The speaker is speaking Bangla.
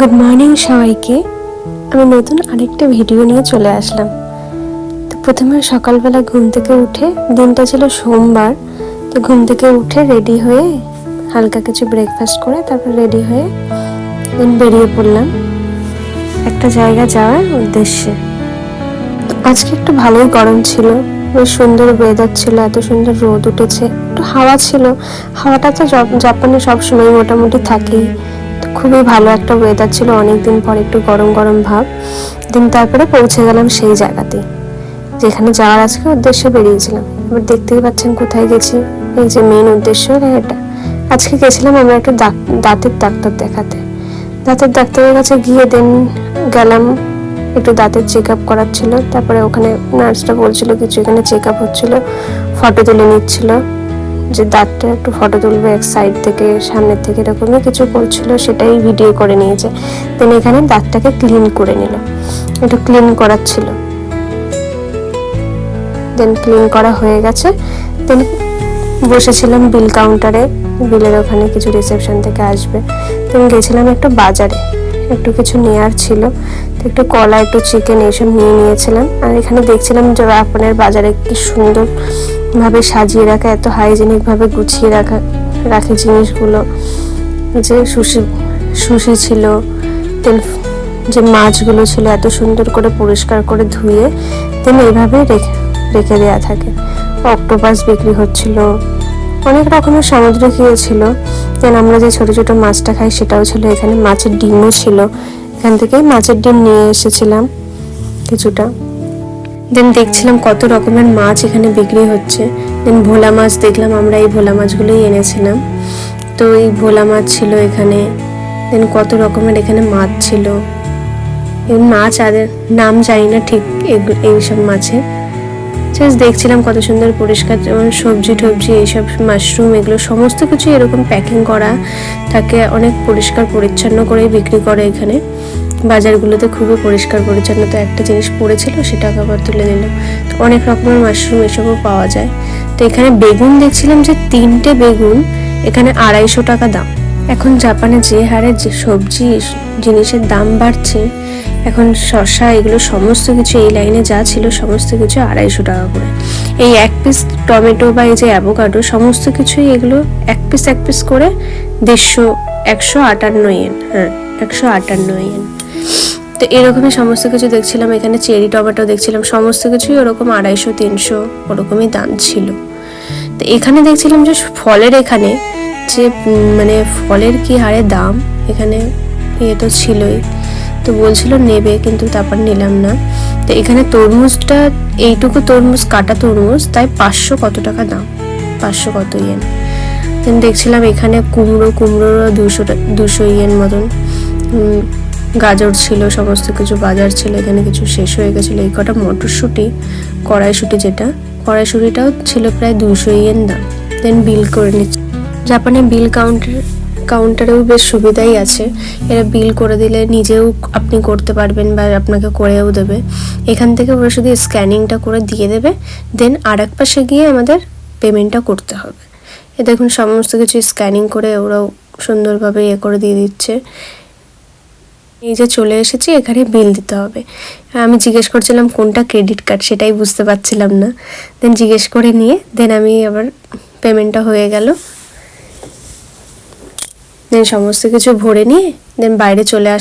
গুড মর্নিং সবাইকে। আমি নতুন আরেকটা ভিডিও নিয়ে চলে আসলাম। তো প্রথমে সকালবেলা ঘুম থেকে উঠে, দিনটা ছিল সোমবার, তো ঘুম থেকে উঠে রেডি হয়ে হালকা কিছু ব্রেকফাস্ট করে তারপর রেডি হয়ে দেন বেরিয়ে পড়লাম একটা জায়গা যাওয়ার উদ্দেশ্যে। তো আজকে একটু ভালোই গরম ছিল, বেশ সুন্দর ওয়েদার ছিল, এত সুন্দর রোদ উঠেছে, একটু হাওয়া ছিল। হাওয়াটা তো জাপানে সবসময় মোটামুটি থাকেই। খুবই ভালো একটা ওয়েদার ছিল, অনেকদিন পর একটু গরম গরম ভাব। দিন তারপরে পৌঁছে গেলাম সেই জায়গাতে যেখানে যাওয়ার আজকে উদ্দেশ্যে বেরিয়েছিলাম। এবার দেখতেই পাচ্ছেন কোথায় গেছি, এই যে মেন উদ্দেশ্য এটা। আজকে গেছিলাম আমরা একটু দাঁতের ডাক্তার দেখাতে। দাঁতের ডাক্তারের কাছে গিয়ে দেন গেলাম, একটু দাঁতের চেক আপ করার ছিল। তারপরে ওখানে নার্সটা বলছিল কিছু এখানে চেক আপ হচ্ছিল, ফটো তুলে নিচ্ছিল, যে দাঁতটা একটু ফটো তুলবে এক সাইড থেকে সামনের থেকে, এরকমই কিছু করছিল, সেটাই ভিডিও করে নিয়েছে। দেন এখানে দাঁতটাকে ক্লিন করে নিল, একটু ক্লিন করাচ্ছিল। দেন ক্লিন করা হয়ে গেছে, দেন বসেছিলাম বিল কাউন্টারে, বিলের ওখানে কিছু রিসেপশন থেকে আসবে। দেন গেছিলাম একটু বাজারে, একটু কিছু নেওয়ার ছিল, তো একটু কলা একটু চিকেন এইসব নিয়েছিলাম। আর এখানে দেখছিলাম যে আপনার বাজারে কি সুন্দর ভাবে সাজিয়ে রাখা, এত হাইজেনিক ভাবে গুছিয়ে রাখে জিনিসগুলো। যে সুশি ছিল, দেন যে মাছগুলো ছিল এত সুন্দর করে পরিষ্কার করে ধুয়ে দেন এইভাবে রেখে দেওয়া থাকে। অক্টোপাস বিক্রি হচ্ছিল, অনেক রকমের সামুদ্রিক ছিল। দেন আমরা যে ছোট ছোট মাছটা খাই সেটাও ছিল এখানে, মাছের ডিমও ছিল, এখান থেকেই মাছের ডিম নিয়ে এসেছিলাম কিছুটা। দেন দেখছিলাম কত রকমের মাছ এখানে বিক্রি হচ্ছে। দেন ভোলা মাছ দেখলাম, আমরা এই ভোলা মাছগুলোই এনেছিলাম। তো এই ভোলা মাছ ছিল এখানে। দেন কত রকমের এখানে মাছ ছিল, এই মাছ আর নাম জানি না ঠিক এইসব মাছের। জাস্ট দেখছিলাম কত সুন্দর পরিষ্কার, যেমন সবজি টবজি এইসব মাশরুম এগুলো সমস্ত কিছু এরকম প্যাকিং করা থাকে, অনেক পরিষ্কার পরিচ্ছন্ন করে বিক্রি করে এখানে। বাজারগুলোতে খুবই পরিষ্কার পরিচ্ছন্ন। তো একটা জিনিস পড়েছিল সেটাকে আবার তুলে দিলাম। তো অনেক রকমের মাশরুম এসবও পাওয়া যায়। তো এখানে বেগুন দেখছিলাম যে 3টে বেগুন এখানে 250 টাকা দাম। এখন জাপানে যে হারে যে সবজি জিনিসের দাম বাড়ছে, এখন শসা এগুলো সমস্ত কিছু এই লাইনে যা ছিল সমস্ত কিছু 250 টাকা করে। এই এক পিস টমেটো বা এই যে অ্যাভোকাডো সমস্ত কিছুই এগুলো এক পিস করে 158 ইয়েন, হ্যাঁ 158 ইয়েন। তো এরকমই সমস্ত কিছু দেখছিলাম। এখানে চেরি টমেটো দেখছিলাম, সমস্ত কিছুই ওরকম 250-300 ওরকমই দাম ছিল। তো এখানে দেখছিলাম যে ফলের এখানে যে মানে ফলের কি হারে দাম এখানে, এ তো ছিলই। তো বলছিল নেবে, কিন্তু তারপর নিলাম না। তো এখানে তরমুজটা, এইটুকু তরমুজ, কাটা তরমুজ, তাই 500 কত টাকা দাম, 500 কত ইয়েন। দেন দেখছিলাম এখানে কুমড়োরও 200 ইয়েন মতন। গাজর ছিল, সমস্ত কিছু বাজার ছিল এখানে, কিছু শেষ হয়ে গেছিলো। এই কটা মটরশুঁটি, কড়াইশুঁটি, যেটা কড়াইশুঁটিটাও ছিল প্রায় 200 ইয়েন দাম। দেন বিল করে নিচ্ছি। জাপানে বিল কাউন্টারেও বেশ সুবিধাই আছে, এরা বিল করে দিলে নিজেও আপনি করতে পারবেন বা আপনাকে করেও দেবে। এখান থেকে ওরা শুধু স্ক্যানিংটা করে দিয়ে দেবে, দেন আর এক পাশে গিয়ে আমাদের পেমেন্টটা করতে হবে। এ দেখুন সমস্ত কিছু স্ক্যানিং করে ওরাও সুন্দরভাবে করে দিয়ে দিচ্ছে। এই যে চলে এসেছি, এখানে বিল দিতে হবে। আমি জিজ্ঞেস করছিলাম কোনটা ক্রেডিট কার্ড, সেটাই বুঝতে পারছিলাম না। দেন জিজ্ঞেস করে নিয়ে দেন আমি আবার পেমেন্টটা হয়ে গেল। দেন সমস্ত কিছু ভরে নিয়ে দেন বাইরে চলে আসলাম।